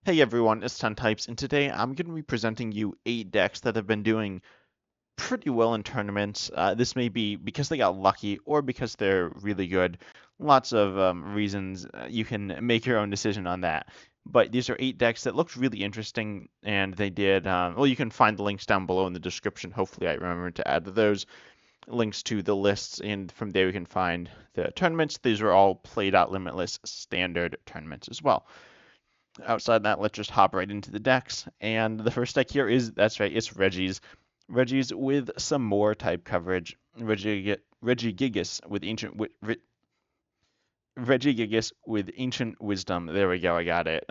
Hey everyone, it's Ten Types, and today I'm going to be presenting you 8 decks that have been doing pretty well in tournaments. This may be because they got lucky or because they're really good. Lots of reasons. You can make your own decision on that. But these are 8 decks that looked really interesting, and they did. Well, you can find the links down below in the description. Hopefully, I remember to add those links to the lists, and from there we can find the tournaments. These are all Played Out Limitless standard tournaments as well. Outside that, let's just hop right into the decks. And the first deck here is, that's right, it's Reggies. Reggies with some more type coverage. Regigigas with Regigigas with Ancient Wisdom. There we go, I got it.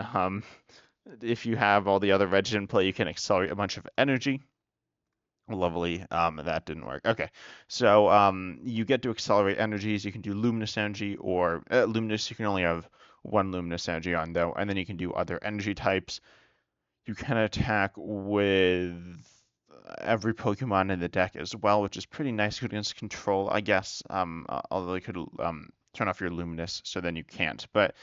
If you have all the other Regis in play, you can accelerate a bunch of energy. Lovely. That didn't work. Okay. So you get to accelerate energies. You can do luminous energy or luminous. You can only have one luminous energy on though, and then you can do other energy types. You can attack with every Pokemon in the deck as well, which is pretty nice. Good against control, I guess. Although you could turn off your luminous, so then you can't. But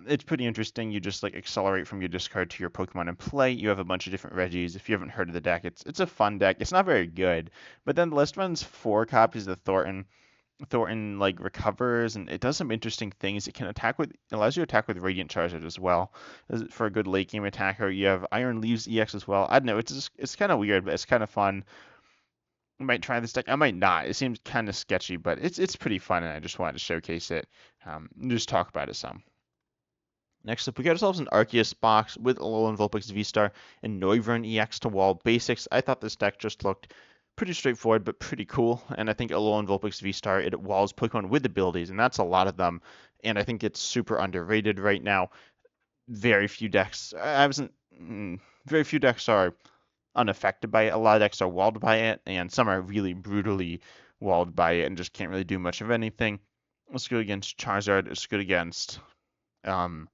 it's pretty interesting. You just like accelerate from your discard to your Pokemon in play. You have a bunch of different Reggies. If you haven't heard of the deck, it's a fun deck. It's not very good, but then the list runs 4 copies of Thornton. Thornton like recovers and it does some interesting things. It can attack with allows you to attack with Radiant Charizard as well. For a good late game attacker, you have Iron Leaves EX as well. I don't know. It's kind of weird, but it's kind of fun. I might try this deck. I might not. It seems kind of sketchy, but it's pretty fun, and I just wanted to showcase it. Just talk about it some. Next up, we got ourselves an Archus Box with Alolan Vulpix V-Star and Noivern EX to wall basics. I thought this deck just looked pretty straightforward, but pretty cool. And I think Alolan Vulpix V-Star, it walls Pokemon with abilities, and that's a lot of them. And I think it's super underrated right now. Very few decks, very few decks are unaffected by it. A lot of decks are walled by it, and some are really brutally walled by it and just can't really do much of anything. It's good against Charizard. It's good against um,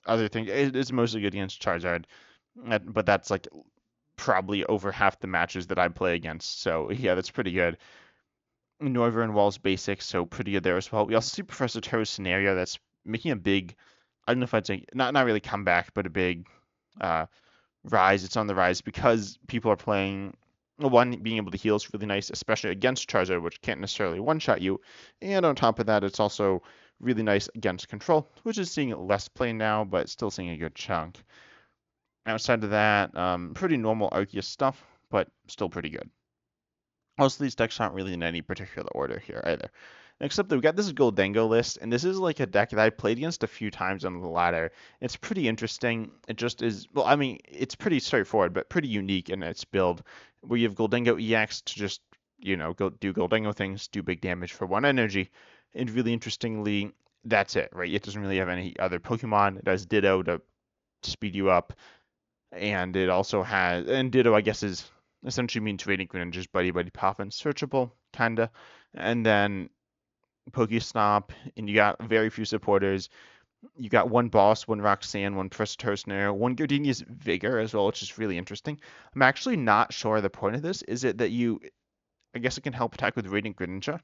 other things. It's mostly good against Charizard, but that's like probably over half the matches that I play against. So yeah, that's pretty good. Noivern Walls basics, so pretty good there as well. We also see Professor Toad's scenario that's making a big, I don't know if I'd say not really comeback, but a big uh, rise. It's on the rise because people are playing. Well, one, being able to heal is really nice, especially against Charizard, which can't necessarily one-shot you. And on top of that, it's also really nice against control, which is seeing less play now, but still seeing a good chunk. Outside of that, pretty normal Arceus stuff, but still pretty good. Most of these decks aren't really in any particular order here either. Next up, we got this Goldengo list, and this is like a deck that I played against a few times on the ladder. It's pretty interesting. It just is, well, I mean, it's pretty straightforward, but pretty unique in its build, where you have Goldengo EX to just, go do Goldengo things, do big damage for 1 energy. And really interestingly, that's it, right? It doesn't really have any other Pokemon. It has Ditto to speed you up, and it also has, and Ditto, I guess, is essentially means Radiant Greninja's Buddy Buddy Poppin, searchable, kinda. And then Pokestop, and you got very few supporters. You got one Boss, one Roxanne, one Professor Snare, one Gardenia's Vigor as well, which is really interesting. I'm actually not sure the point of this. Is it that I guess it can help attack with Radiant Greninja,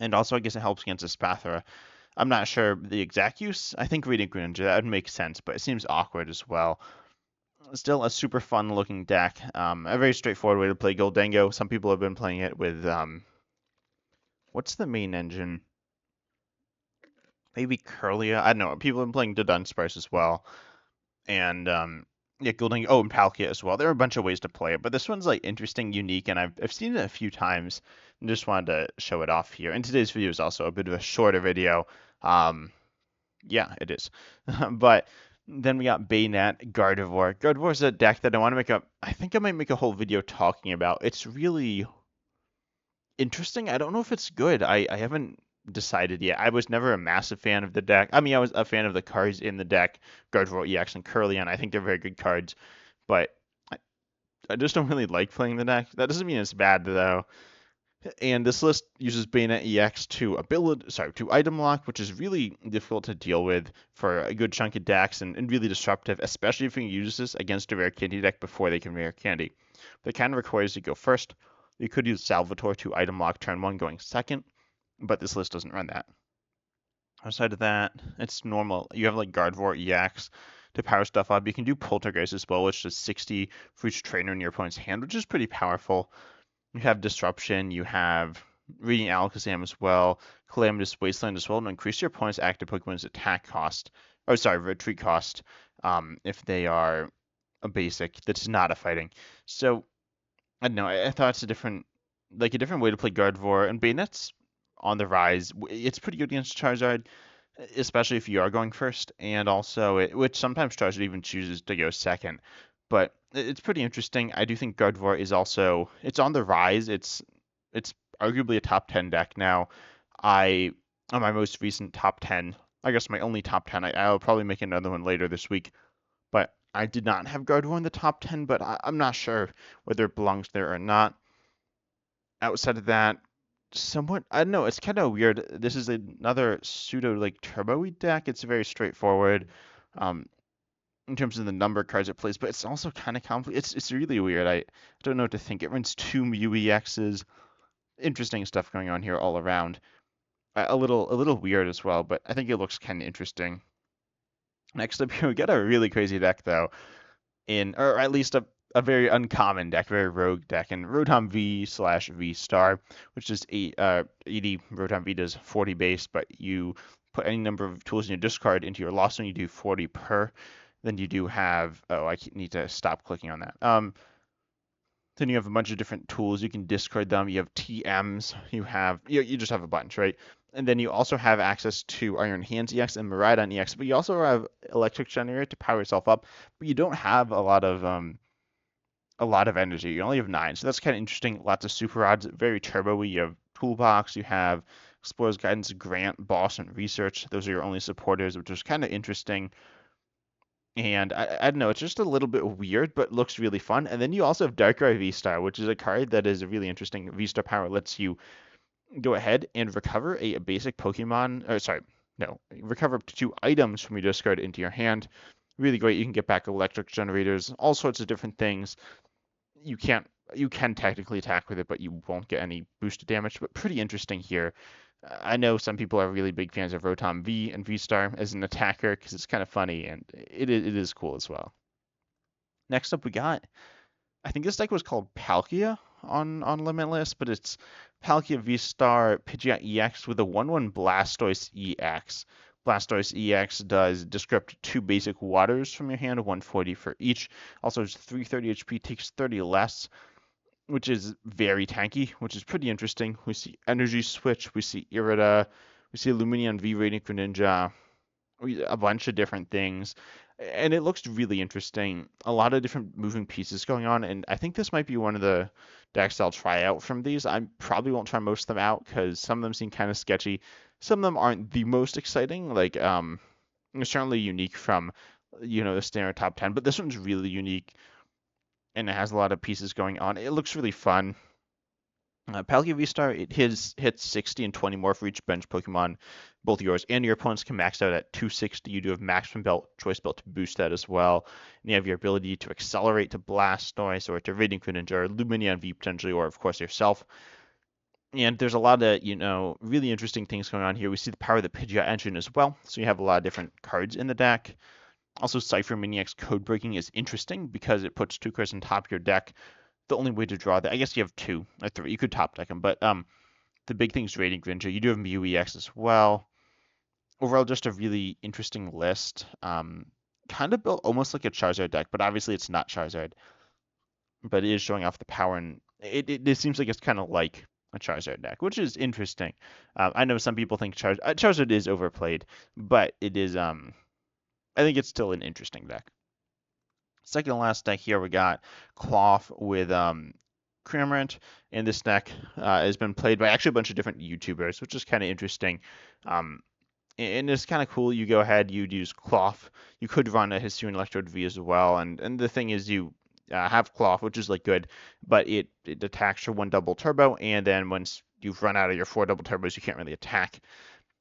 and also I guess it helps against Espathra. I'm not sure the exact use. I think Radiant Greninja, that would make sense, but it seems awkward as well. Still a super fun looking deck. A very straightforward way to play Goldengo. Some people have been playing it with what's the main engine? Maybe Curlia. I don't know. People have been playing Dunsparce as well, and yeah, Goldengo. Oh, and Palkia as well. There are a bunch of ways to play it, but this one's like interesting, unique, and I've seen it a few times. And just wanted to show it off here. And today's video is also a bit of a shorter video. Yeah, it is, but. Then we got Bayonet, Gardevoir. Gardevoir is a deck that I want to I think I might make a whole video talking about. It's really interesting. I don't know if it's good. I haven't decided yet. I was never a massive fan of the deck. I mean, I was a fan of the cards in the deck, Gardevoir EX and Curlian. I think they're very good cards, but I just don't really like playing the deck. That doesn't mean it's bad though. And this list uses Bayonet EX to item lock, which is really difficult to deal with for a good chunk of decks and really disruptive, especially if you use this against a rare candy deck before they can rare candy. That kind of requires you go first. You could use Salvatore to item lock turn 1 going second, but this list doesn't run that. Outside of that, it's normal. You have like Gardevoir EX to power stuff up. You can do Poltergeist as well, which does 60 for each trainer in your opponent's hand, which is pretty powerful. You have Disruption, you have Reading Alakazam as well, Calamitous Wasteland as well, and increase your opponent's active Pokemon's attack cost, or sorry, retreat cost, if they are a basic that's not a fighting. So I don't know. I thought it's a different way to play Gardevoir, and Bayonet's on the rise. It's pretty good against Charizard, especially if you are going first, and also which sometimes Charizard even chooses to go second. But it's pretty interesting. I do think Gardevoir is also it's on the rise. It's arguably a top 10 deck now. I on my most recent top 10, I guess my only top 10. I'll probably make another one later this week, but I did not have Gardevoir in the top 10, but I'm not sure whether it belongs there or not. Outside of that, somewhat, I don't know, it's kind of weird. This is another pseudo like turbo deck. It's very straightforward um, in terms of the number of cards it plays, but it's also kind of complicated. It's really weird. I don't know what to think. It runs two UEXs. Interesting stuff going on here all around. A little weird as well, but I think it looks kind of interesting. Next up here, we got a really crazy deck though, or at least a very uncommon deck, very rogue deck, and Rotom V/V Star, which is 80. Rotom V does 40 base, but you put any number of tools in your discard into your lost one, you do 40 per. Then you do have, oh, I need to stop clicking on that. Then you have a bunch of different tools. You can discard them. You have TMs. You just have a bunch, right? And then you also have access to Iron Hands EX and Miraidon EX, but you also have Electric Generator to power yourself up. But you don't have a lot of energy. You only have 9, so that's kind of interesting. Lots of super odds, very turbo-y. You have Toolbox. You have Explorer's Guidance, Grant, Boss, and Research. Those are your only supporters, which is kind of interesting. And I don't know, it's just a little bit weird, but looks really fun. And then you also have Darkrai V-Star, which is a card that is really interesting. V-Star power lets you go ahead and recover a basic Pokemon, or sorry, no, recover up to 2 items from your discard into your hand. Really great. You can get back electric generators, all sorts of different things. You can technically attack with it, but you won't get any boosted damage. But pretty interesting here. I know some people are really big fans of Rotom V and V Star as an attacker because it's kind of funny and it is cool as well. Next up, we got, I think this deck was called Palkia on Limitless, but it's Palkia V Star Pidgeot EX with a 1/1 Blastoise EX. Blastoise EX does disrupt 2 basic waters from your hand, 140 for each. Also, it's 330 HP, takes 30 less, which is very tanky, which is pretty interesting. We see Energy Switch, we see Irida, we see Lumineon V Rating Greninja, a bunch of different things, and it looks really interesting. A lot of different moving pieces going on, and I think this might be one of the decks I'll try out from these. I probably won't try most of them out because some of them seem kind of sketchy. Some of them aren't the most exciting, like certainly unique from the standard top 10, but this one's really unique and it has a lot of pieces going on. It looks really fun. Palkia V-Star, it hits 60 and 20 more for each bench Pokemon. Both yours and your opponents can max out at 260. You do have Maximum Belt, Choice Belt to boost that as well. And you have your ability to accelerate to Blastoise or to Radiant Greninja or Lumineon V potentially, or of course yourself. And there's a lot of, really interesting things going on here. We see the power of the Pidgeot engine as well. So you have a lot of different cards in the deck. Also, Cypher Maniac's code breaking is interesting because it puts 2 cards on top of your deck. The only way to draw that, I guess you have 2 or 3. You could top deck them, but the big thing is Radiant Greninja. You do have Mew EX as well. Overall, just a really interesting list. Kind of built almost like a Charizard deck, but obviously it's not Charizard. But it is showing off the power, and it seems like it's kind of like a Charizard deck, which is interesting. I know some people think Charizard is overplayed, but it is I think it's still an interesting deck. Second to last deck here, we got Cloth with Cramorant, and this deck has been played by actually a bunch of different YouTubers, which is kind of interesting. And it's kind of cool. You go ahead, you use Cloth. You could run a Hisuian Electrode V as well, and the thing is you have Cloth, which is like good, but it attacks for 1 double turbo, and then once you've run out of your 4 double turbos, you can't really attack.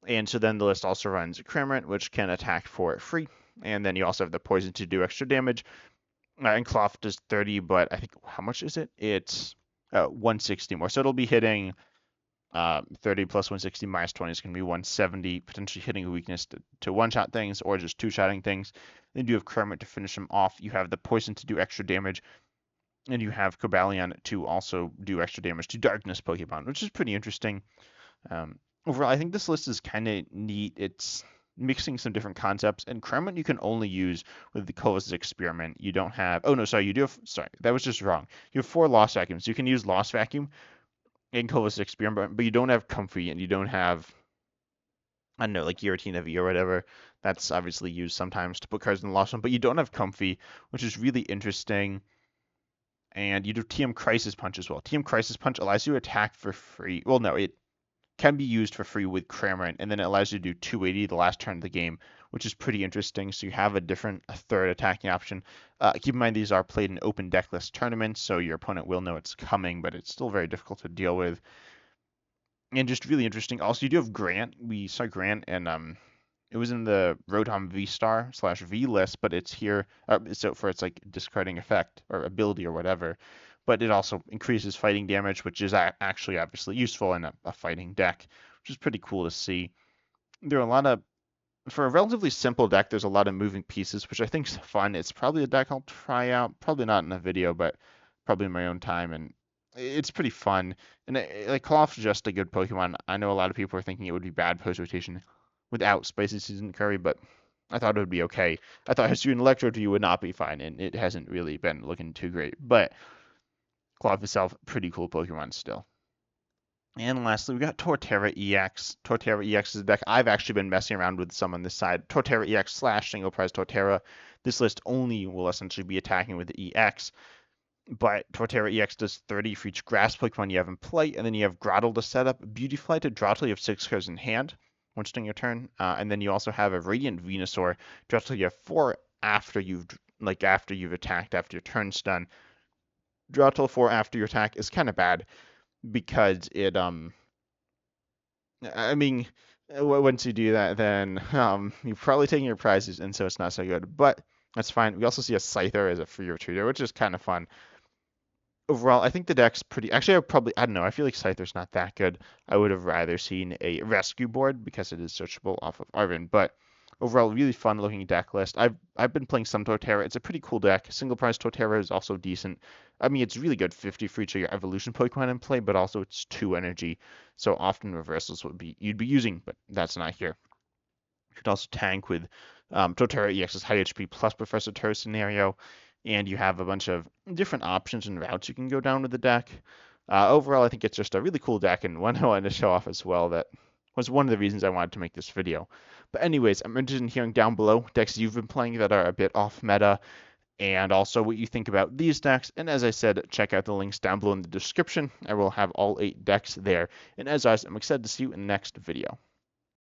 And so then the list also runs Cramorant, which can attack for free. And then you also have the poison to do extra damage. And Cloth does 30, but I think, how much is it? It's 160 more. So it'll be hitting 30 plus 160 minus 20 is going to be 170, potentially hitting a weakness to one-shot things or just two-shotting things. Then you have Kermit to finish them off. You have the Poison to do extra damage, and you have Cobalion to also do extra damage to Darkness Pokemon, which is pretty interesting. Overall, I think this list is kind of neat. It's mixing some different concepts, and Kermit you can only use with the Cova's Experiment. You don't have. Oh no, sorry, you do have. Sorry, that was just wrong. You have 4 Lost Vacuums. You can use Lost Vacuum in Cova's Experiment, but you don't have Comfy, and you don't have. I don't know, like Giratina V or whatever. That's obviously used sometimes to put cards in the Lost one, but you don't have Comfy, which is really interesting. And you do TM Crisis Punch as well. TM Crisis Punch allows you to attack for free. Well, no, it can be used for free with Cramorant, and then it allows you to do 280 the last turn of the game, which is pretty interesting. So you have a third attacking option. Keep in mind these are played in open decklist tournaments, so your opponent will know it's coming, but it's still very difficult to deal with. And just really interesting. Also, you do have Grant. We saw Grant, and it was in the Rotom V-Star/V list, but it's here. So for its like discarding effect or ability or whatever. But it also increases fighting damage, which is actually obviously useful in a fighting deck, which is pretty cool to see. There are a lot of, for a relatively simple deck, there's a lot of moving pieces, which I think is fun. It's probably a deck I'll try out, probably not in a video, but probably in my own time, and it's pretty fun. And like Klawf's just a good Pokemon. I know a lot of people are thinking it would be bad post rotation without Spicy Season Curry, but I thought it would be okay. I thought History and Electrode View would not be fine, and it hasn't really been looking too great. But Klawf itself, pretty cool Pokemon still. And lastly, we got Torterra EX. Torterra EX is a deck I've actually been messing around with some on this side. Torterra EX / single prize Torterra. This list only will essentially be attacking with the EX, but Torterra EX does 30 for each grass Pokemon you have in play, and then you have Grottle to set up, Beautifly to draw till you have 6 cards in hand once during your turn, and then you also have a Radiant Venusaur, draw till you have 4 after you've attacked after your turn's done. Draw till 4 after your attack is kind of bad because it I mean once you do that then you're probably taking your prizes, and so it's not so good, but that's fine. We also see a Scyther as a free retreater, which is kind of fun. Overall, I think the deck's pretty. Actually, I don't know. I feel like Scyther's not that good. I would have rather seen a rescue board because it is searchable off of Arvin. But overall, really fun looking deck list. I've been playing some Torterra. It's a pretty cool deck. Single prize Torterra is also decent. I mean, it's really good 50 for each of your evolution Pokemon in play, but also it's 2 energy. So often reversals you'd be using, but that's not here. You could also tank with Torterra EX's high HP plus Professor Turr scenario, and you have a bunch of different options and routes you can go down with the deck. Overall, I think it's just a really cool deck, and one I wanted to show off as well. That was one of the reasons I wanted to make this video. But anyways, I'm interested in hearing down below decks you've been playing that are a bit off meta, and also what you think about these decks. And as I said, check out the links down below in the description. I will have all 8 decks there. And as always, I'm excited to see you in the next video.